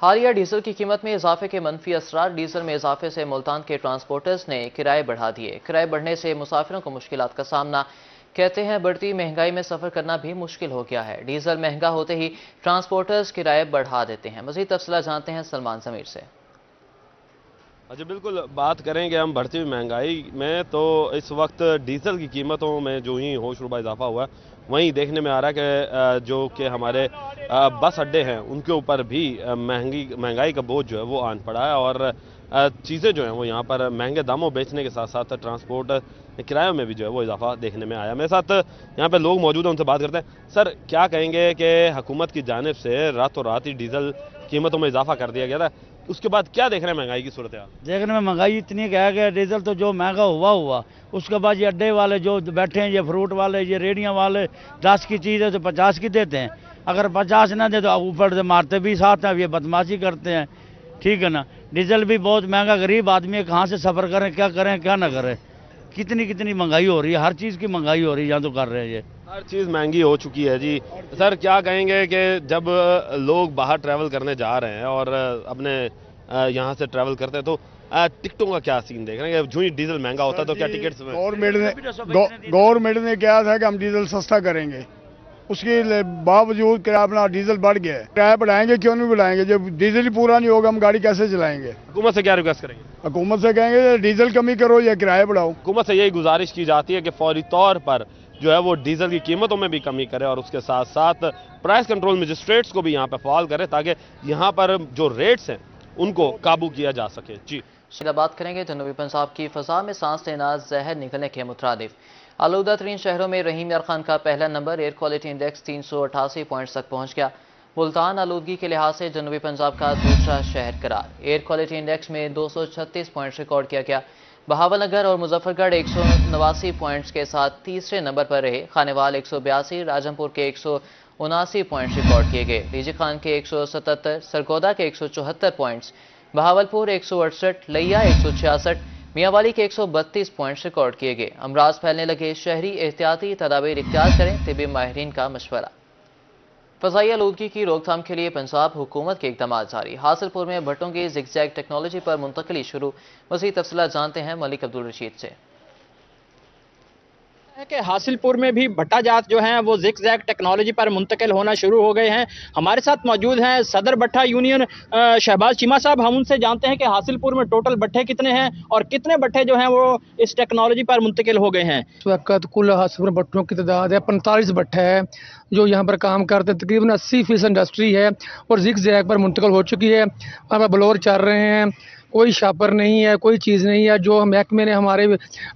حالیہ ڈیزل کی قیمت میں اضافے کے منفی اثرات۔ ڈیزل میں اضافے سے ملتان کے ٹرانسپورٹرز نے کرائے بڑھا دیے۔ کرائے بڑھنے سے مسافروں کو مشکلات کا سامنا، کہتے ہیں بڑھتی مہنگائی میں سفر کرنا بھی مشکل ہو گیا ہے۔ ڈیزل مہنگا ہوتے ہی ٹرانسپورٹرز کرائے بڑھا دیتے ہیں۔ مزید تفصیلات جانتے ہیں سلمان ضمیر سے۔ جی بالکل، بات کریں گے ہم بڑھتی ہوئی مہنگائی میں، تو اس وقت ڈیزل کی قیمتوں میں جو ہی ہوش ربا اضافہ ہوا ہے، وہیں دیکھنے میں آ رہا ہے کہ جو کہ ہمارے بس اڈے ہیں ان کے اوپر بھی مہنگائی کا بوجھ جو ہے وہ آن پڑا ہے، اور چیزیں جو ہیں وہ یہاں پر مہنگے داموں بیچنے کے ساتھ ساتھ ٹرانسپورٹ کرایوں میں بھی جو ہے وہ اضافہ دیکھنے میں آیا۔ میرے ساتھ یہاں پہ لوگ موجود ہیں، ان سے بات کرتے ہیں۔ سر، کیا کہیں گے کہ حکومت کی جانب سے راتوں رات ہی ڈیزل قیمتوں میں اضافہ کر دیا گیا تھا، اس کے بعد کیا دیکھ رہے ہیں مہنگائی کی صورتحال؟ دیکھنے میں مہنگائی اتنی کہ ہے کہ ڈیزل تو جو مہنگا ہوا اس کے بعد یہ اڈے والے جو بیٹھے ہیں، یہ فروٹ والے، یہ ریڑیاں والے 10 کی چیز ہے تو 50 کی دیتے ہیں۔ اگر 50 نہ دے تو اوپر سے مارتے بھی ساتھ ہیں، یہ بدماشی کرتے ہیں، ٹھیک ہے نا۔ ڈیزل بھی بہت مہنگا، غریب آدمی کہاں سے سفر کریں کیا نہ کریں۔ کتنی مہنگائی ہو رہی ہے، ہر چیز کی مہنگائی ہو رہی ہے، یہاں تو کر رہے ہیں یہ ہر چیز مہنگی ہو چکی ہے جی۔ سر، کیا کہیں گے کہ جب لوگ باہر ٹریول کرنے جا رہے ہیں اور اپنے یہاں سے ٹریول کرتے ہیں تو ٹکٹوں کا کیا سین دیکھ رہے ہیں؟ جو ہی ڈیزل مہنگا ہوتا ہے تو کیا ٹکٹس میں گورنمنٹ نے کیا تھا کہ ہم ڈیزل سستا کریں گے، اس کے باوجود کہ اپنا ڈیزل بڑھ گیا ہے۔ کرایہ بڑھائیں گے کیوں نہیں بڑھائیں گے؟ جب ڈیزل ہی پورا نہیں ہوگا ہم گاڑی کیسے چلائیں گے؟ حکومت سے کیا ریکویسٹ کریں گے؟ حکومت سے کہیں گے ڈیزل کمی کرو یا کرایہ بڑھاؤ۔ حکومت سے یہی گزارش کی جاتی ہے کہ فوری طور پر جو ہے وہ ڈیزل کی قیمتوں میں بھی کمی کرے، اور اس کے ساتھ ساتھ پرائس کنٹرول مجسٹریٹس کو بھی یہاں پہ فعال کرے تاکہ یہاں پر جو ریٹس ہیں ان کو قابو کیا جا سکے۔ جی بات کریں گے جنوبی پنجاب کی فضا میں سانس لینا زہر نکلنے کے مترادف۔ آلودہ ترین شہروں میں رحیم یار خان کا پہلا number, air quality index 388 points تک پہنچ گیا۔ ملتان آلودگی کے لحاظ سے جنوبی پنجاب کا دوسرا شہر قرار، ایئر کوالٹی انڈیکس میں 236 پوائنٹس ریکارڈ کیا گیا۔ بہاول نگر اور مظفر گڑھ 189 پوائنٹس کے ساتھ تیسرے نمبر پر رہے۔ خانیوال 182، راجمپور کے 179 پوائنٹس ریکارڈ کیے گئے۔ ڈیجی خان کے 177، سرگودا کے 174 پوائنٹس، بہاولپور 168، لیا 166، میاں والی کے 132 پوائنٹس ریکارڈ کیے گئے۔ امراض پھیلنے لگے، شہری احتیاطی تدابیر اختیار کریں، طبی ماہرین کا مشورہ۔ فضائی آلودگی کی روک تھام کے لیے پنجاب حکومت کے اقدامات جاری۔ حاصل پور میں بھٹوں کی زگ زیگ ٹیکنالوجی پر منتقلی شروع۔ مزید تفصیلات جانتے ہیں ملک عبدالرشید سے۔ کہ حاصل پور میں بھی بھٹا جات جو ہیں وہ زگ زیگ ٹیکنالوجی پر منتقل ہونا شروع ہو گئے ہیں۔ ہمارے ساتھ موجود ہیں صدر بھٹا یونین شہباز چیمہ صاحب، ہم ان سے جانتے ہیں کہ حاصل پور میں ٹوٹل بھٹے کتنے ہیں اور کتنے بھٹے جو ہیں وہ اس ٹیکنالوجی پر منتقل ہو گئے ہیں۔ اس وقت کل حاصل پور بھٹوں کی تعداد ہے 45 بھٹے ہے جو یہاں پر کام کرتے ہیں۔ تقریباً 80% انڈسٹری ہے اور زگ زیگ پر منتقل ہو چکی ہے۔ وہاں پر بلور چل رہے ہیں، کوئی شاپر نہیں ہے، کوئی چیز نہیں ہے۔ جو محکمے نے ہمارے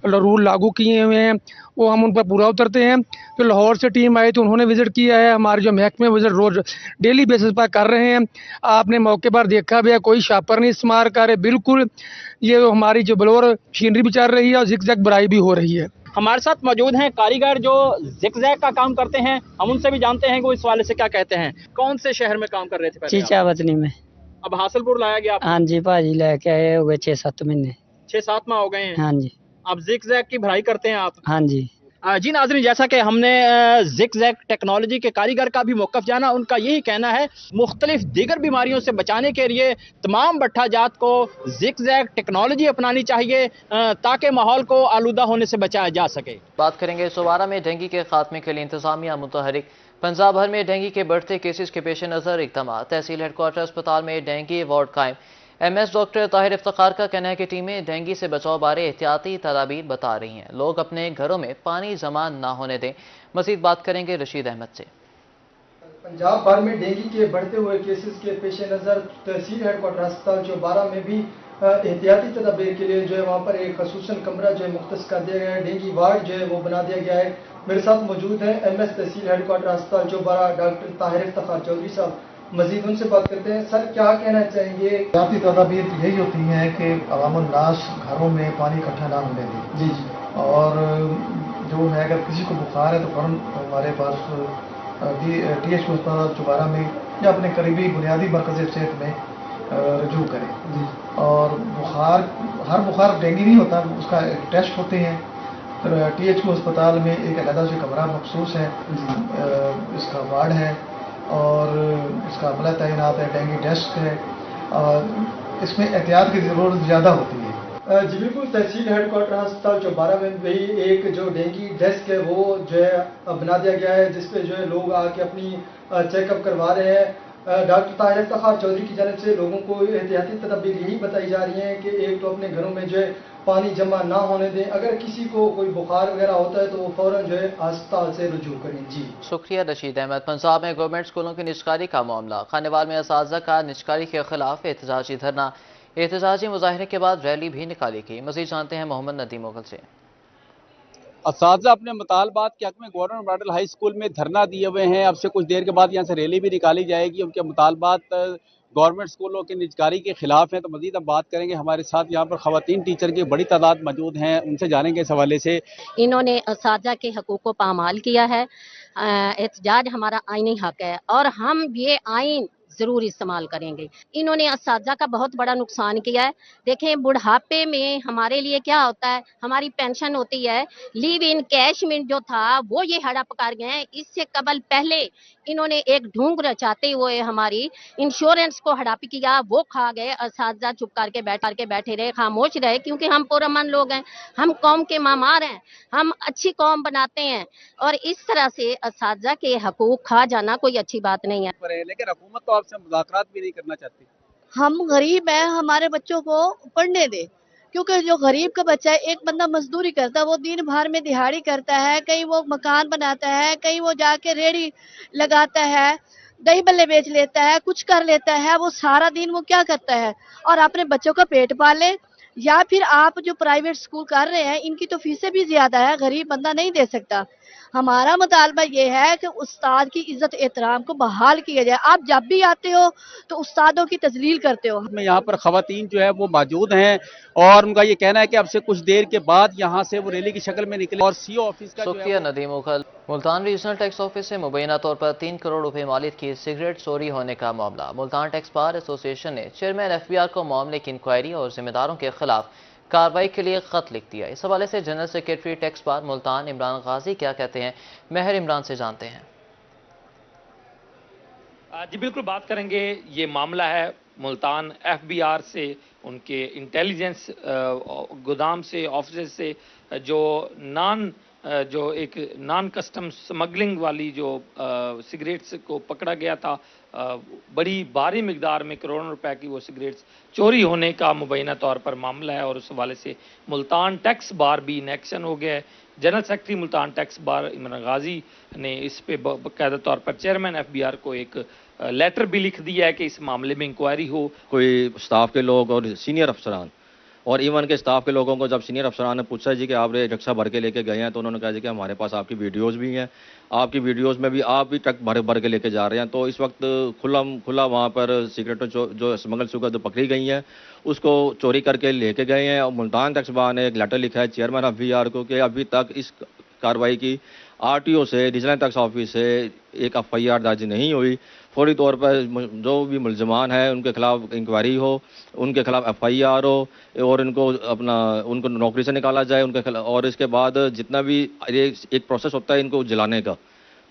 رول لاگو کیے ہوئے ہیں وہ ہم ان پر پورا اترتے ہیں۔ جو لاہور سے ٹیم آئی تھی انہوں نے وزٹ کیا ہے، ہمارے جو محکمے وزٹ روز ڈیلی بیسس پر کر رہے ہیں۔ آپ نے موقع پر دیکھا بھی ہے، کوئی شاپر نہیں استعمال کر رہے، بالکل یہ ہماری جو بلور مشینری بھی چل رہی ہے اور زگ زیگ برائی بھی ہو رہی ہے۔ ہمارے ساتھ موجود ہیں کاریگر جو زگ زیگ کا کام کرتے ہیں، ہم ان سے بھی جانتے ہیں کہ وہ اس والے سے کیا کہتے ہیں۔ کون سے شہر میں کام کر رہے تھے پہلے؟ چیچا وطنی میں۔ اب حاصل پور لایا گیا آپ؟ ہاں جی بھاجی، لے کے آئے ہوئے 6-7 مہینے۔ 6-7 ماہ ہو گئے ہیں۔ ہاں جی اب زگ زیگ کی بھرائی کرتے ہیں آپ؟ ہاں جی۔ جی ناظرین، جیسا کہ ہم نے زگ زیگ ٹیکنالوجی کے کاریگر کا بھی موقف جانا، ان کا یہی کہنا ہے مختلف دیگر بیماریوں سے بچانے کے لیے تمام بھٹا جات کو زگ زیگ ٹیکنالوجی اپنانی چاہیے تاکہ ماحول کو آلودہ ہونے سے بچایا جا سکے۔ بات کریں گے سوارہ میں ڈینگی کے خاتمے کے لیے انتظامیہ متحرک۔ پنجاب بھر میں ڈینگی کے بڑھتے کیسز کے پیش نظر اقدامات۔ تحصیل ہیڈ کوارٹر اسپتال میں ڈینگی وارڈ قائم۔ M S doctor Tahir Iftikhar کا کہنا ہے کہ ٹیمیں ڈینگی سے بچاؤ بارے احتیاطی تدابیر بتا رہی ہیں، لوگ اپنے گھروں میں پانی جمع نہ ہونے دیں۔ مزید بات کریں گے رشید احمد سے۔ پنجاب بھر میں ڈینگی کے بڑھتے ہوئے کیسز کے پیش نظر تحصیل ہیڈ کوارٹر اسپتال چوبارہ میں بھی احتیاطی تدابیر کے لیے جو ہے وہاں پر ایک خصوصاً کمرہ جو ہے مختص کر دیا گیا ہے، ڈینگی وارڈ جو ہے وہ بنا دیا گیا ہے۔ میرے ساتھ موجود ہیں ایم ایس تحصیل ہیڈ کوارٹر اسپتال چوبارہ ڈاکٹر طاہر افتخار چودھری صاحب، مزید ان سے بات کرتے ہیں۔ سر، کیا کہنا چاہیں گے؟ احتیاطی تدابیر یہی ہوتی ہیں کہ عوام الناس گھروں میں پانی اکٹھا نہ ہونے دیں۔ جی اور جو ہے اگر کسی کو بخار ہے تو فوراً ہمارے پاس ٹی ایچ اسپتال چوبارہ میں یا اپنے قریبی بنیادی مرکز صحت میں رجوع کریں۔ اور ہر بخار ڈینگی نہیں ہوتا، اس کا ایک ٹیسٹ ہوتے ہیں۔ ٹی ایچ کو اسپتال میں ایک علیحدہ سے کمرہ مخصوص ہے، اس کا وارڈ ہے، اور اس کا عملہ تعینات ہے، ڈینگی ٹیسٹ ہے، اور اس میں احتیاط کی ضرورت زیادہ ہوتی ہے۔ جی بالکل، تحصیل ہیڈ کوارٹر ہسپتال چوبارہ میں بھی ایک جو ڈینگی ڈیسک ہے وہ جو ہے بنا دیا گیا ہے، جس پہ جو ہے لوگ آ کے اپنی چیک اپ کروا رہے ہیں۔ ڈاکٹر طاہر افتخار چودھری کی جانب سے لوگوں کو احتیاطی تدابیر یہی بتائی جا رہی ہیں کہ ایک تو اپنے گھروں میں جو ہے پانی جمع نہ ہونے دیں، اگر کسی کو کوئی بخار وغیرہ ہوتا ہے تو وہ فوراً جو ہے ہسپتال سے رجوع کریں۔ جی شکریہ رشید احمد۔ پنجاب میں گورنمنٹ اسکولوں کی نجکاری کا معاملہ، خانیوال میں اساتذہ کا نجکاری کے خلاف احتجاجی دھرنا، احتجاجی مظاہرے کے بعد ریلی بھی نکالی گئی۔ مزید جانتے ہیں محمد ندیم مغل سے۔ اساتذہ اپنے مطالبات کے حق میں گورنمنٹ ماڈل ہائی اسکول میں دھرنا دیے ہوئے ہیں۔ اب سے کچھ دیر کے بعد یہاں سے ریلی بھی نکالی جائے گی۔ ان کے مطالبات گورنمنٹ اسکولوں کی نجکاری کے خلاف ہیں۔ تو مزید ہم بات کریں گے، ہمارے ساتھ یہاں پر خواتین ٹیچر کی بڑی تعداد موجود ہیں، ان سے جانیں گے اس حوالے سے۔ انہوں نے اساتذہ کے حقوق کو پامال کیا ہے۔ احتجاج ہمارا آئینی حق ہے اور ہم یہ آئین ضرور استعمال کریں گے۔ انہوں نے اساتذہ کا بہت بڑا نقصان کیا ہے۔ دیکھیں بڑھاپے میں ہمارے لیے کیا ہوتا ہے، ہماری پینشن ہوتی ہے، لیو ان کیشمنٹ جو تھا وہ یہ ہڑپ کر گئے ہیں۔ اس سے قبل پہلے انہوں نے ایک ڈھونگ رچاتے ہوئے ہماری انشورنس کو ہڑپ کیا، وہ کھا گئے۔ اساتذہ چپ کر کے بیٹھے رہے، خاموش رہے، کیونکہ ہم پرامن لوگ ہیں، ہم قوم کے معمار ہیں، ہم اچھی قوم بناتے ہیں، اور اس طرح سے اساتذہ کے حقوق کھا جانا کوئی اچھی بات نہیں ہے۔ لیکن حکومت تو آپ سے مذاکرات بھی نہیں کرنا چاہتی۔ ہم غریب ہیں، ہمارے بچوں کو پڑھنے دے، کیونکہ جو غریب کا بچہ ہے، ایک بندہ مزدوری کرتا ہے، وہ دن بھر میں دہاڑی کرتا ہے، کہیں وہ مکان بناتا ہے، کہیں وہ جا کے ریڑھی لگاتا ہے، دہی بلے بیچ لیتا ہے، کچھ کر لیتا ہے، وہ سارا دن وہ کیا کرتا ہے، اور اپنے بچوں کا پیٹ پالے۔ یا پھر آپ جو پرائیویٹ سکول کر رہے ہیں، ان کی تو فیسیں بھی زیادہ ہے، غریب بندہ نہیں دے سکتا۔ ہمارا مطالبہ یہ ہے کہ استاد کی عزت احترام کو بحال کیا جائے۔ آپ جب بھی آتے ہو تو استادوں کی تذلیل کرتے ہو۔ میں یہاں پر خواتین جو ہے وہ موجود ہیں اور ان کا یہ کہنا ہے کہ اب سے کچھ دیر کے بعد یہاں سے وہ ریلی کی شکل میں نکلے اور سی او آفس کا جو ہے شکریہ Nadeem Mughal. Multan regional tax office سے مبینہ طور پر 3 کروڑ روپے مالیت کی سگریٹ چوری ہونے کا معاملہ۔ ملتان ٹیکس بار ایسوسی ایشن نے چیئرمین ایف بی آر کو معاملے کی انکوائری اور ذمہ داروں کے خلاف کارروائی کے لیے خط لکھ دیا۔ اس حوالے سے جنرل سیکریٹری ٹیکس بار ملتان عمران غازی کیا کہتے ہیں، مہر عمران سے جانتے ہیں۔ جی بالکل بات کریں گے، یہ معاملہ ہے ملتان ایف بی آر سے، ان کے انٹیلیجنس گودام سے، آفیسز سے جو ایک نان کسٹم سمگلنگ والی جو سگریٹس کو پکڑا گیا تھا، بڑی بھاری مقدار میں کروڑوں روپے کی وہ سگریٹس چوری ہونے کا مبینہ طور پر معاملہ ہے، اور اس حوالے سے ملتان ٹیکس بار بھی ان ایکشن ہو گیا ہے۔ جنرل سیکرٹری ملتان ٹیکس بار عمران غازی نے اس پہ باقاعدہ طور پر چیئرمین ایف بی آر کو ایک لیٹر بھی لکھ دیا ہے کہ اس معاملے میں انکوائری ہو۔ کوئی سٹاف کے لوگ اور سینئر افسران اور ایون کے سٹاف کے لوگوں کو جب سینئر افسران نے پوچھا جی کہ آپ رکشہ بھر کے لے کے گئے ہیں، تو انہوں نے کہا جی کہ ہمارے پاس آپ کی ویڈیوز بھی ہیں، آپ کی ویڈیوز میں بھی آپ بھی ٹرک بھر کے لے کے جا رہے ہیں۔ تو اس وقت کھلا وہاں پر سگریٹیں جو اسمگل شوگر جو پکڑی گئی ہیں اس کو چوری کر کے لے کے گئے ہیں۔ اور ملتان ٹیکس بار نے ایک لیٹر لکھا ہے چیئرمین ایف بی آر کو کہ ابھی تک اس کارروائی کی آر ٹی او سے، ریجنل ٹیکس آفس سے ایک ایف آئی آر درج نہیں ہوئی۔ فوری طور پر جو بھی ملزمان ہیں ان کے خلاف انکوائری ہو، ان کے خلاف ایف آئی آر ہو اور ان کو نوکری سے نکالا جائے ان کے خلاف، اور اس کے بعد جتنا بھی ایک پروسیس ہوتا ہے ان کو جلانے کا،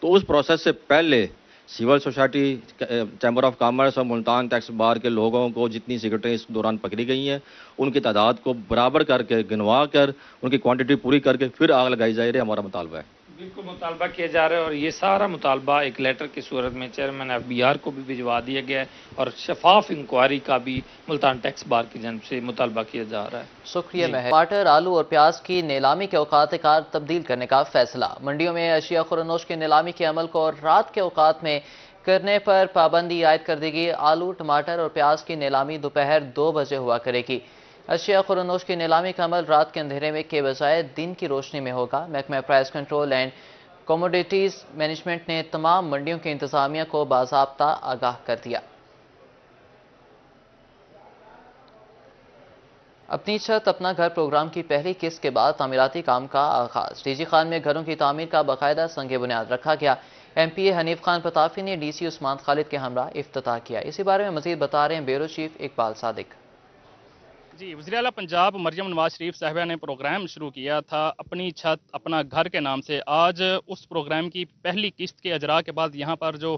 تو اس پروسیس سے پہلے civil society, chamber of commerce اور ملتان ٹیکس بار کے لوگوں کو جتنی سگریٹیں اس دوران پکڑی گئی ہیں ان کی تعداد کو برابر کر کے گنوا کر ان کی کوانٹٹی پوری کر کے پھر آگ لگائی جائے، یہ ہمارا مطالبہ ہے۔ بالکل مطالبہ کیا جا رہا ہے، اور یہ سارا مطالبہ ایک لیٹر کی صورت میں چیئرمین ایف بی آر کو بھی بھجوا دیا گیا ہے، اور شفاف انکوائری کا بھی ملتان ٹیکس بار کی جانب سے مطالبہ کیا جا رہا ہے۔ شکریہ مہر۔ ٹماٹر، آلو اور پیاز کی نیلامی کے اوقات کار تبدیل کرنے کا فیصلہ۔ منڈیوں میں اشیاء خورنوش کی نیلامی کے عمل کو رات کے اوقات میں کرنے پر پابندی عائد کر دی گئی۔ آلو، ٹماٹر اور پیاز کی نیلامی دوپہر 2 بجے ہوا کرے گی۔ اشیاء خورنوش کی نیلامی کا عمل رات کے اندھیرے میں کے بجائے دن کی روشنی میں ہوگا۔ محکمہ پرائس کنٹرول اینڈ کوموڈیٹیز مینجمنٹ نے تمام منڈیوں کی انتظامیہ کو باضابطہ آگاہ کر دیا۔ اپنی چھت اپنا گھر پروگرام کی پہلی قسط کے بعد تعمیراتی کام کا آغاز۔ ڈی جی خان میں گھروں کی تعمیر کا باقاعدہ سنگ بنیاد رکھا گیا۔ ایم پی اے حنیف خان پتافی نے ڈی سی عثمان خالد کے ہمراہ افتتاح کیا۔ اسی بارے میں مزید بتا رہے ہیں بیورو چیف اقبال صادق۔ جی، وزیراعلیٰ پنجاب مریم نواز شریف صاحبہ نے پروگرام شروع کیا تھا اپنی چھت اپنا گھر کے نام سے۔ آج اس پروگرام کی پہلی قسط کے اجراء کے بعد یہاں پر جو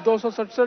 267